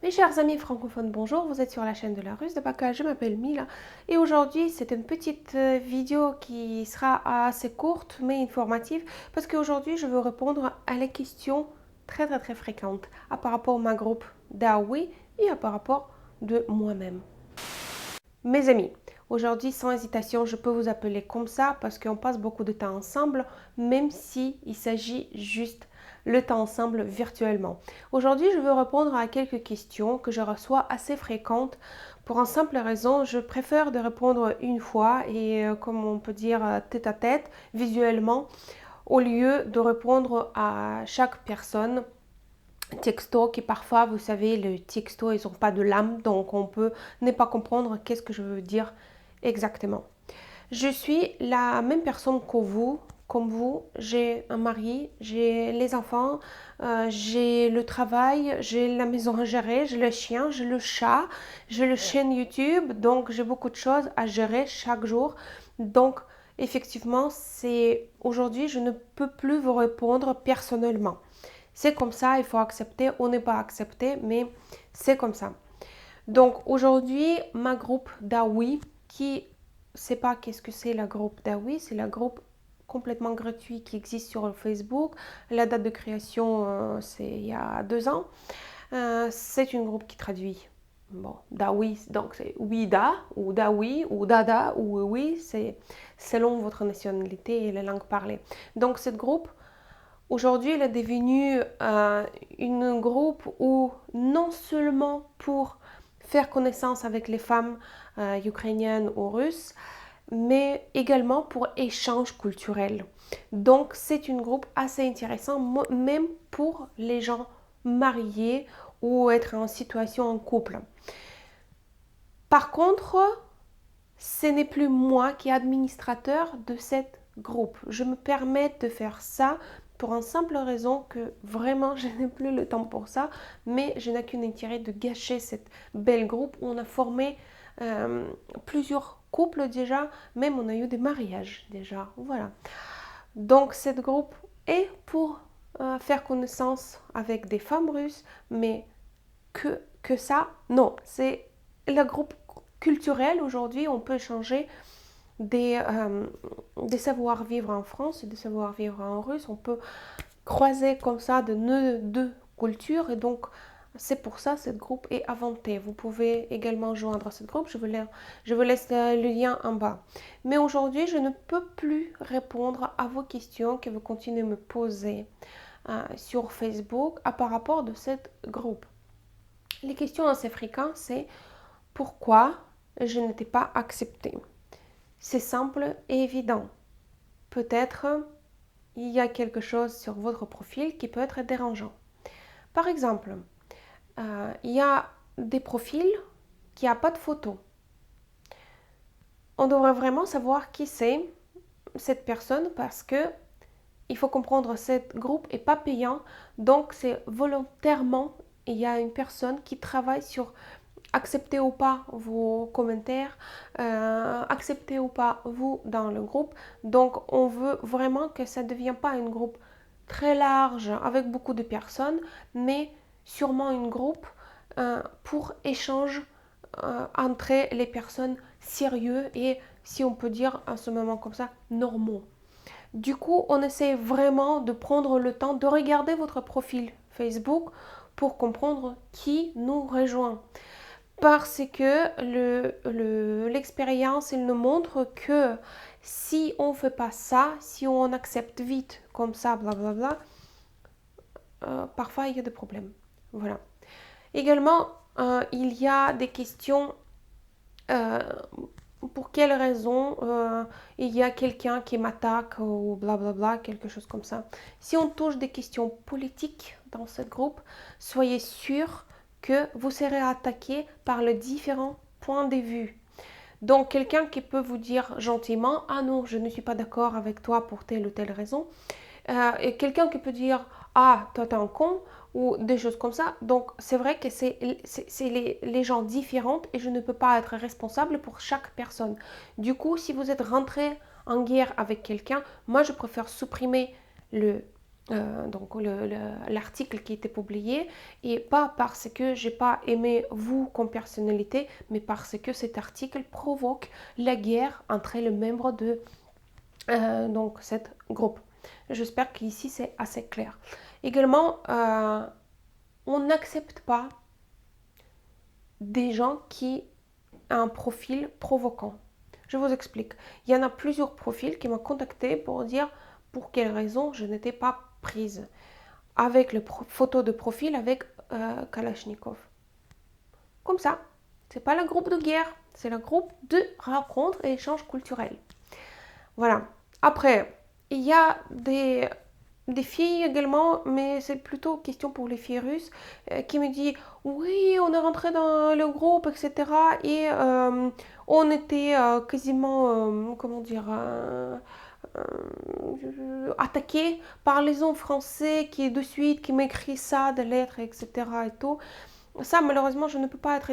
Mes chers amis francophones, bonjour, vous êtes sur la chaîne de la Russe de Baka, je m'appelle Mila et aujourd'hui c'est une petite vidéo qui sera assez courte mais informative parce qu'aujourd'hui je veux répondre à les questions très fréquentes par rapport à ma groupe d'Aoui et par rapport de moi-même. Mes amis, aujourd'hui sans hésitation je peux vous appeler comme ça parce qu'on passe beaucoup de temps ensemble même si il s'agit juste le temps ensemble virtuellement. Aujourd'hui, je veux répondre à quelques questions que je reçois assez fréquentes. Pour une simple raison, je préfère de répondre une fois et comme on peut dire tête à tête, visuellement, au lieu de répondre à chaque personne texto qui parfois, vous savez, le texto, ils n'ont pas de l'âme, donc on peut ne pas comprendre qu'est-ce que je veux dire exactement. Je suis la même personne que vous, comme vous. J'ai un mari, j'ai les enfants, j'ai le travail, j'ai la maison à gérer, j'ai le chien, j'ai le chat, j'ai le chaîne YouTube. Donc, j'ai beaucoup de choses à gérer chaque jour. Donc, effectivement, c'est aujourd'hui, je ne peux plus vous répondre personnellement. C'est comme ça, il faut accepter. On n'est pas accepté, mais c'est comme ça. Donc, aujourd'hui, ma groupe d'Aoui qui ne sait pas qu'est-ce que c'est la groupe d'Aoui, c'est la groupe complètement gratuit qui existe sur Facebook. La date de création, c'est il y a 2 ans. C'est une groupe qui traduit. Bon, Daoui, donc c'est Ouida, ou Daoui, ou Dada, ou Oui, c'est selon votre nationalité et la langue parlée. Donc, cette groupe, aujourd'hui, elle est devenue une groupe où non seulement pour faire connaissance avec les femmes ukrainiennes ou russes, mais également pour échange culturel. Donc, c'est une groupe assez intéressant, même pour les gens mariés ou être en situation en couple. Par contre, ce n'est plus moi qui est administrateur de cette groupe. Je me permets de faire ça pour une simple raison que vraiment je n'ai plus le temps pour ça, mais je n'ai qu'un intérêt de gâcher cette belle groupe où on a formé plusieurs couples déjà, même on a eu des mariages déjà, voilà. Donc cette groupe est pour faire connaissance avec des femmes russes, mais que ça, non, c'est le groupe culturel aujourd'hui, on peut échanger des savoir-vivre en France et des savoir-vivre en russe. On peut croiser comme ça de deux cultures et donc c'est pour ça que ce groupe est inventé. Vous pouvez également joindre ce groupe, je vous laisse le lien en bas. Mais aujourd'hui, je ne peux plus répondre à vos questions que vous continuez de me poser sur Facebook par rapport de ce groupe. Les questions assez fréquentes, c'est pourquoi je n'étais pas acceptée. C'est simple et évident. Peut-être il y a quelque chose sur votre profil qui peut être dérangeant. Par exemple, il y a des profils qui n'ont pas de photo. On devrait vraiment savoir qui c'est cette personne parce que il faut comprendre que ce groupe n'est pas payant, donc c'est volontairement, il y a une personne qui travaille sur accepter ou pas vos commentaires, accepter ou pas vous dans le groupe. Donc on veut vraiment que ça ne devienne pas un groupe très large avec beaucoup de personnes, mais sûrement un groupe pour échange entre les personnes sérieuses et, si on peut dire à ce moment comme ça, normaux. Du coup, on essaie vraiment de prendre le temps de regarder votre profil Facebook pour comprendre qui nous rejoint. Parce que l'expérience, elle nous montre que si on ne fait pas ça, si on accepte vite comme ça, blablabla, parfois il y a des problèmes. Voilà. Également, il y a des questions euh, pour quelle raison il y a quelqu'un qui m'attaque ou blablabla, quelque chose comme ça. Si on touche des questions politiques dans ce groupe, soyez sûr que vous serez attaqué par les différents points de vue. Donc quelqu'un qui peut vous dire gentiment « Ah non, je ne suis pas d'accord avec toi pour telle ou telle raison », et quelqu'un qui peut dire ah toi t'es un con ou des choses comme ça. Donc c'est vrai que c'est les gens différents et je ne peux pas être responsable pour chaque personne. Du coup, si vous êtes rentré en guerre avec quelqu'un, moi je préfère supprimer donc l'article qui était publié, et pas parce que j'ai pas aimé vous comme personnalité, mais parce que cet article provoque la guerre entre les membres de donc cette groupe. J'espère qu'ici c'est assez clair. Également, on n'accepte pas des gens qui ont un profil provoquant. Je vous explique. Il y en a plusieurs profils qui m'ont contacté pour dire pour quelles raisons je n'étais pas prise avec le photo de profil avec Kalachnikov. Comme ça, c'est pas le groupe de guerre, c'est le groupe de rencontres et échanges culturels. Voilà. Après, il y a des filles également, mais c'est plutôt question pour les filles russes, qui me disent oui, on est rentré dans le groupe, etc. Et on était quasiment, comment dire, attaqué par les hommes français qui de suite qui m'écrit ça, des lettres, etc. et tout. Ça, malheureusement, je ne peux pas être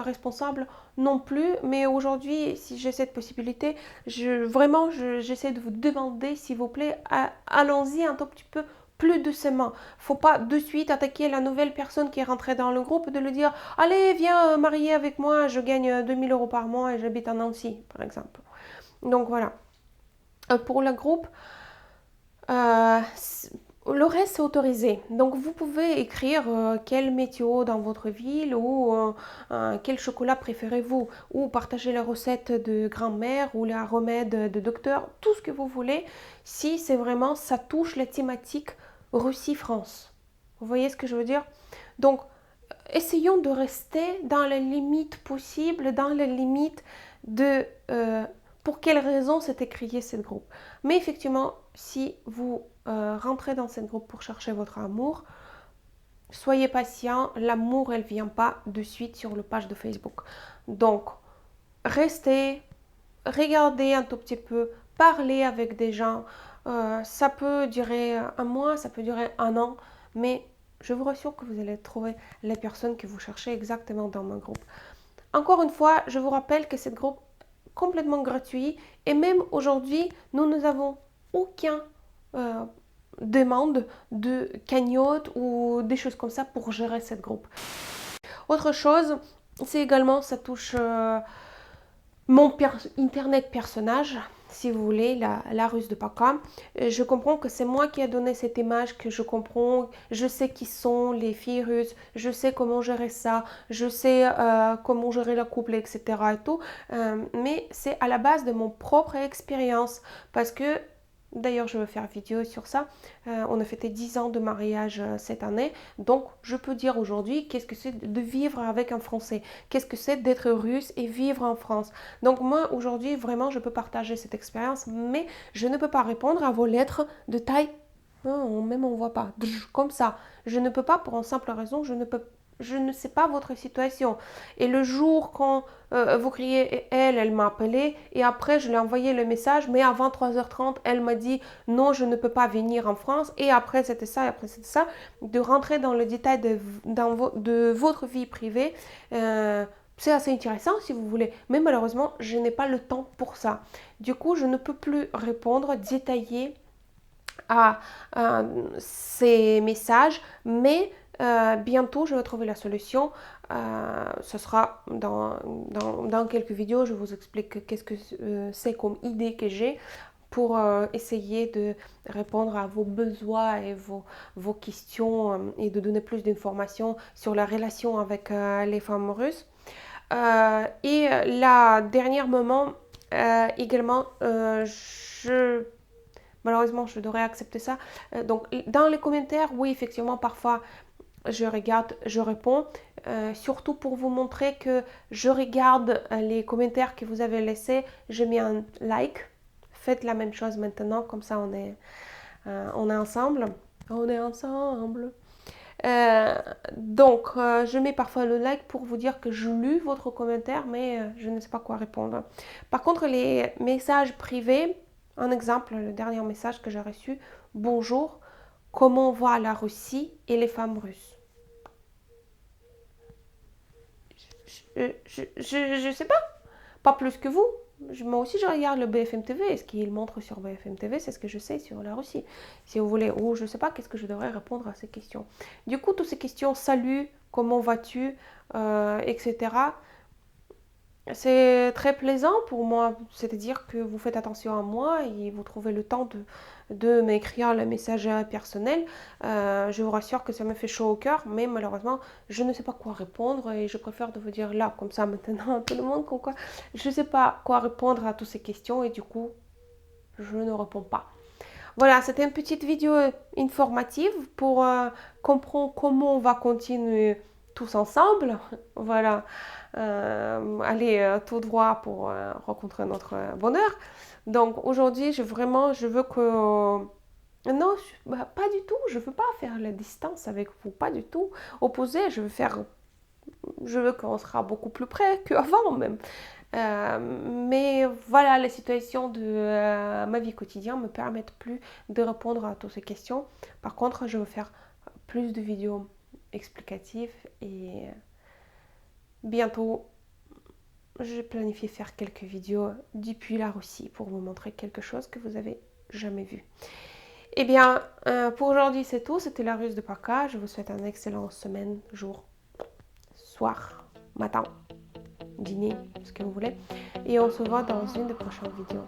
responsable non plus, mais aujourd'hui, si j'ai cette possibilité, j'essaie de vous demander, s'il vous plaît, allons-y un tout petit peu plus doucement. Faut pas de suite attaquer la nouvelle personne qui est rentrée dans le groupe, de lui dire allez, viens marier avec moi, je gagne 2000 euros par mois et j'habite à Nancy, par exemple. Donc voilà. Pour le groupe, le reste c'est autorisé. Donc vous pouvez écrire quel météo dans votre ville ou quel chocolat préférez-vous ou partager la recette de grand-mère ou la remède de docteur, tout ce que vous voulez si c'est vraiment ça touche la thématique Russie-France. Vous voyez ce que je veux dire? Donc essayons de rester dans la limite possible, dans la limite de pour quelles raisons s'était créé ce groupe. Mais effectivement, si vous rentrez dans ce groupe pour chercher votre amour, soyez patient, l'amour, elle ne vient pas de suite sur la page de Facebook. Donc, restez, regardez un tout petit peu, parlez avec des gens. Ça peut durer un mois, ça peut durer un an, mais je vous rassure que vous allez trouver les personnes que vous cherchez exactement dans mon groupe. Encore une fois, je vous rappelle que ce groupe complètement gratuit et même aujourd'hui, nous n'avons aucun demande de cagnotte ou des choses comme ça pour gérer ce groupe. Autre chose, c'est également, ça touche mon internet personnage, si vous voulez, la Russe de Paka. Je comprends que c'est moi qui ai donné cette image, que je comprends, je sais qui sont les filles russes, je sais comment gérer ça, je sais comment gérer le couple, etc. et tout. Mais c'est à la base de mon propre expérience, parce que d'ailleurs, je vais faire une vidéo sur ça. On a fêté 10 ans de mariage cette année. Donc, je peux dire aujourd'hui qu'est-ce que c'est de vivre avec un Français. Qu'est-ce que c'est d'être russe et vivre en France. Donc, moi, aujourd'hui, vraiment, je peux partager cette expérience. Mais je ne peux pas répondre à vos lettres de taille. Non, même on ne voit pas. Comme ça. Je ne peux pas pour une simple raison. Je ne sais pas votre situation. Et le jour quand vous criez, elle m'a appelé et après je lui ai envoyé le message, mais à 23h30, elle m'a dit non, je ne peux pas venir en France. Et après c'était ça, et après c'était ça. De rentrer dans le détail de votre vie privée, c'est assez intéressant si vous voulez, mais malheureusement, je n'ai pas le temps pour ça. Du coup, je ne peux plus répondre, détailler à ces messages, mais bientôt je vais trouver la solution. Ce sera dans quelques vidéos, je vous explique qu'est-ce que c'est comme idée que j'ai pour essayer de répondre à vos besoins et vos questions et de donner plus d'informations sur la relation avec les femmes russes. Et la dernière moment également, malheureusement, je devrais accepter ça. Donc, dans les commentaires, oui, effectivement, parfois, je regarde, je réponds. Surtout pour vous montrer que je regarde les commentaires que vous avez laissés, je mets un like. Faites la même chose maintenant, comme ça on est ensemble. On est ensemble. Donc, je mets parfois le like pour vous dire que je lis votre commentaire, mais je ne sais pas quoi répondre. Par contre, les messages privés, un exemple, le dernier message que j'ai reçu, bonjour, comment va la Russie et les femmes russes? Je sais pas. Pas plus que vous. Moi aussi, je regarde le BFM TV. Et ce qu'il montre sur BFM TV, c'est ce que je sais sur la Russie. Si vous voulez, ou je ne sais pas, qu'est-ce que je devrais répondre à ces questions. Du coup, toutes ces questions, salut, comment vas-tu, etc. C'est très plaisant pour moi, c'est-à-dire que vous faites attention à moi et vous trouvez le temps de m'écrire le message personnel. Je vous rassure que ça me fait chaud au cœur, mais malheureusement, je ne sais pas quoi répondre et je préfère de vous dire là, comme ça maintenant à tout le monde, quoi. Je ne sais pas quoi répondre à toutes ces questions et du coup, je ne réponds pas. Voilà, c'était une petite vidéo informative pour comprendre comment on va continuer tous ensemble. Voilà, aller tout droit pour rencontrer notre bonheur. Donc aujourd'hui, je veux que... non, pas du tout, je veux pas faire la distance avec vous, pas du tout. Opposé, je veux qu'on sera beaucoup plus près qu'avant même. Mais voilà, les situations de ma vie quotidienne me permettent plus de répondre à toutes ces questions. Par contre, je veux faire plus de vidéos explicatives et bientôt, je planifie faire quelques vidéos depuis la Russie pour vous montrer quelque chose que vous avez jamais vu. Eh bien, pour aujourd'hui, c'est tout. C'était la Russe de Paka. Je vous souhaite une excellente semaine, jour, soir, matin, dîner, ce que vous voulez. Et on se voit dans une des prochaines vidéos.